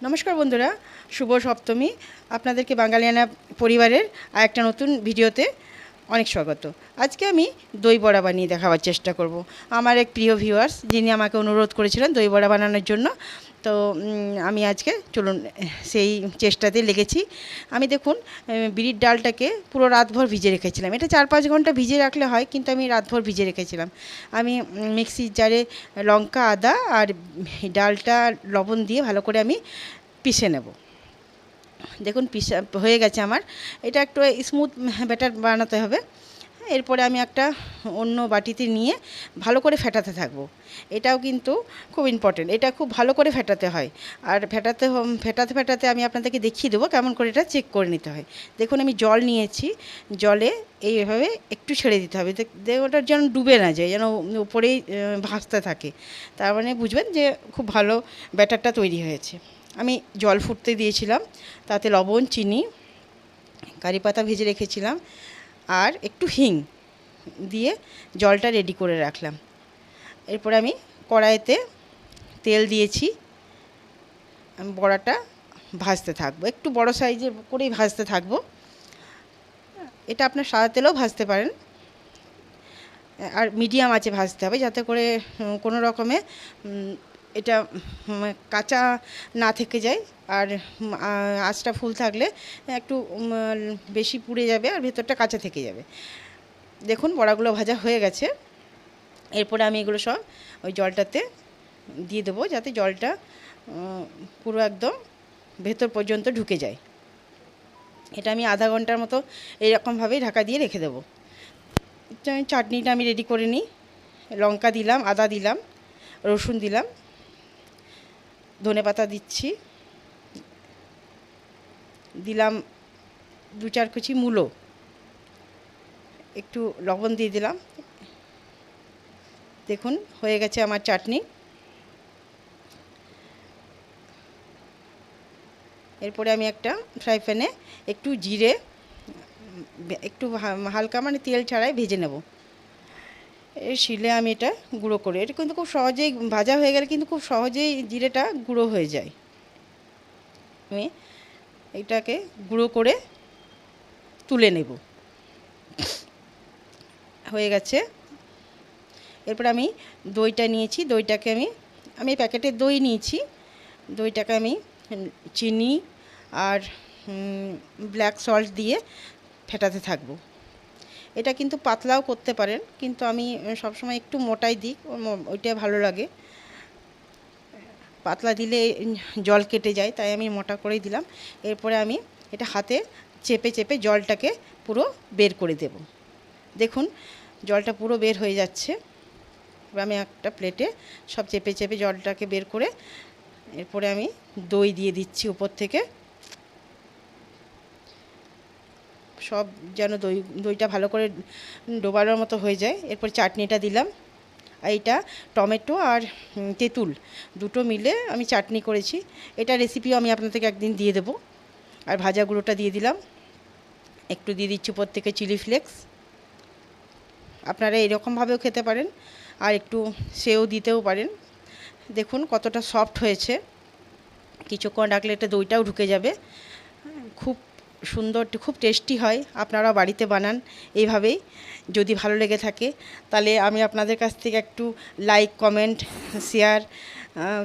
নমস্কার বন্ধুরা, শুভ সপ্তমী। আপনাদেরকে বাঙালিয়ানা পরিবারের আরেকটা নতুন ভিডিওতে অনেক স্বাগত। আজকে আমি দই বড়া বানিয়ে দেখাবার চেষ্টা করব। আমার এক প্রিয় ভিউয়ার্স যিনি আমাকে অনুরোধ করেছিলেন দই বড়া বানানোর জন্য, তো আমি আজকে চলুন সেই চেষ্টাতে লেগেছি। আমি দেখুন বিরির ডালটাকে পুরো রাতভর ভিজে রেখেছিলাম। এটা 4-5 ঘন্টা ভিজে রাখলে হয়, কিন্তু আমি রাতভর ভিজে রেখেছিলাম। আমি মিক্সির জারে লঙ্কা, আদা আর ডালটা লবণ দিয়ে ভালো করে আমি পিষে নেব। দেখুন পিষা হয়ে গেছে আমার। এটা একটু স্মুথ ব্যাটার বানাতে হবে। এরপরে আমি একটা অন্য বাটিতে নিয়ে ভালো করে ফেটাতে থাকবো। এটাও কিন্তু খুব ইম্পর্টেন্ট, এটা খুব ভালো করে ফেটাতে হয়। আর ফেটাতে ফেটাতে আমি আপনাদেরকে দেখিয়ে দেবো কেমন করে এটা চেক করে নিতে হয়। দেখুন আমি জল নিয়েছি, জলে এইভাবে একটু ছেড়ে দিতে হবে, ওটা যেন ডুবে না যায়, যেন উপরেই ভাসতে থাকে। তার মানে বুঝবেন যে খুব ভালো ব্যাটারটা তৈরি হয়েছে। আমি জল ফুটতে দিয়েছিলাম, তাতে লবণ, চিনি, কারি পাতা ভেজে রেখেছিলাম আর একটু হিং দিয়ে জলটা রেডি করে রাখলাম। এরপরে আমি কড়াইতে তেল দিয়েছি, আমি বড়াটা ভাজতে থাকবো, একটু বড় সাইজের করেই ভাজতে থাকবো। এটা আপনার সাদা তেলেও ভাজতে পারেন, আর মিডিয়াম আঁচে ভাজতে হবে যাতে করে কোনো রকমে এটা কাঁচা না থেকে যায়। আর আঁচটা ফুল থাকলে একটু বেশি পুড়ে যাবে আর ভেতরটা কাঁচা থেকে যাবে। দেখুন বড়াগুলো ভাজা হয়ে গেছে। এরপরে আমি এগুলো সব ওই জলটাতে দিয়ে দেবো, যাতে জলটা পুরো একদম ভেতর পর্যন্ত ঢুকে যায়। এটা আমি আধা ঘন্টার মতো এইরকমভাবেই ঢাকা দিয়ে রেখে দেবো। চাটনিটা আমি রেডি করে নিই। লঙ্কা দিলাম, আদা দিলাম, রসুন দিলাম, ধনেপাতা দিচ্ছি, দিলাম 2-4 কুচি মূলো, একটু লবণ দিয়ে দিলাম। দেখুন হয়ে গেছে আমার চাটনি। এরপরে আমি একটা ফ্রাই প্যানে একটু জিরে, একটু হালকা মানে তেল ছাড়াই ভেজে নেব। শিলে আমি এটা গুঁড়ো করে, এটা কিন্তু খুব সহজেই ভাজা হয়ে গেলে কিন্তু খুব সহজেই জিরেটা গুঁড়ো হয়ে যায়। আমি এটাকে গুঁড়ো করে তুলে নেব। হয়ে গেছে। এরপর আমি দইটা নিয়েছি, দইটাকে আমি প্যাকেটের দই নিয়েছি। দইটাকে আমি চিনি আর ব্ল্যাক সল্ট দিয়ে ফেটাতে থাকবো। এটা কিন্তু পাতলাও করতে পারেন, কিন্তু আমি সবসময় একটু মোটাই দিই, ওইটা ভালো লাগে। পাতলা দিলে জল কেটে যায়, তাই আমি মোটা করেই দিলাম। এরপরে আমি এটা হাতে চেপে চেপে জলটাকে পুরো বের করে দেব। দেখুন জলটা পুরো বের হয়ে যাচ্ছে। এবার আমি একটা প্লেটে সব চেপে চেপে জলটাকে বের করে এরপরে আমি দই দিয়ে দিচ্ছি উপর থেকে। সব যেন দইটা ভালো করে ডোবানোর মতো হয়ে যায়। এরপর চাটনিটা দিলাম। এইটা টমেটো আর তেঁতুল দুটো মিলে আমি চাটনি করেছি। এটা রেসিপিও আমি আপনাদেরকে একদিন দিয়ে দেবো। আর ভাজা গুঁড়োটা দিয়ে দিলাম, একটু দিয়ে দিচ্ছি উপর থেকে চিলি ফ্লেক্স। আপনারা এরকমভাবেও খেতে পারেন, আর একটু সেও দিতেও পারেন। দেখুন কতটা সফট হয়েছে, কিছুক্ষণ রাখলে এটা দইটাও ঢুকে যাবে। খুব সুন্দর, খুব টেস্টি হয়। আপনারা বাড়িতে বানান এইভাবেই। যদি ভালো লেগে থাকে তাহলে আমি আপনাদের কাছ থেকে একটু লাইক, কমেন্ট, শেয়ার,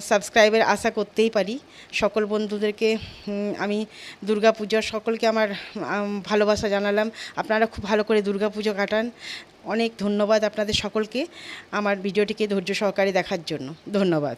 সাবস্ক্রাইবের আশা করতেই পারি। সকল বন্ধুদেরকে আমি দুর্গাপুজোর সকলকে আমার ভালোবাসা জানালাম। আপনারা খুব ভালো করে দুর্গাপুজো কাটান। অনেক ধন্যবাদ আপনাদের সকলকে আমার ভিডিওটিকে ধৈর্য সহকারে দেখার জন্য। ধন্যবাদ।